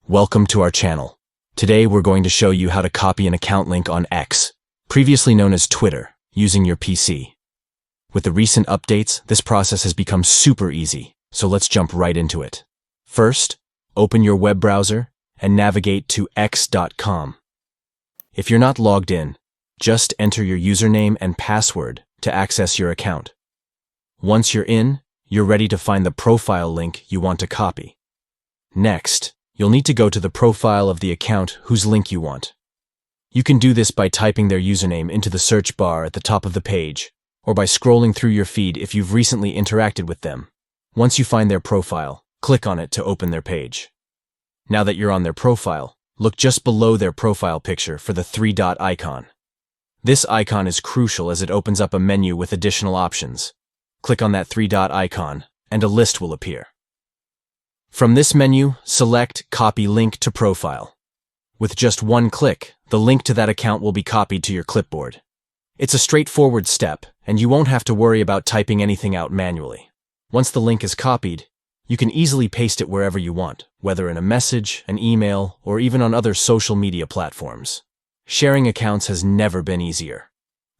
Welcome to our channel. Today we're going to show you how to copy an account link on X, previously known as Twitter, using your PC. With the recent updates, this process has become super easy, so let's jump right into it. First, open your web browser and navigate to x.com. If you're not logged in, just enter your username and password to access your account. Once you're in, you're ready to find the profile link you want to copy. Next, you'll need to go to the profile of the account whose link you want. You can do this by typing their username into the search bar at the top of the page, or by scrolling through your feed if you've recently interacted with them. Once you find their profile, click on it to open their page. Now that you're on their profile, look just below their profile picture for the three-dot icon. This icon is crucial as it opens up a menu with additional options. Click on that three-dot icon, and a list will appear. From this menu, select Copy Link to Profile. With just one click, the link to that account will be copied to your clipboard. It's a straightforward step, and you won't have to worry about typing anything out manually. Once the link is copied, you can easily paste it wherever you want, whether in a message, an email, or even on other social media platforms. Sharing accounts has never been easier.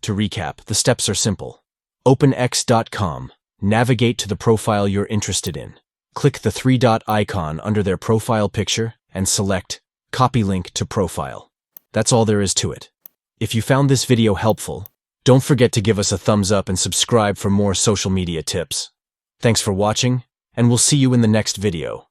To recap, the steps are simple. Open x.com, navigate to the profile you're interested in. Click the three-dot icon under their profile picture and select Copy Link to Profile. That's all there is to it. If you found this video helpful, don't forget to give us a thumbs up and subscribe for more social media tips. Thanks for watching, and we'll see you in the next video.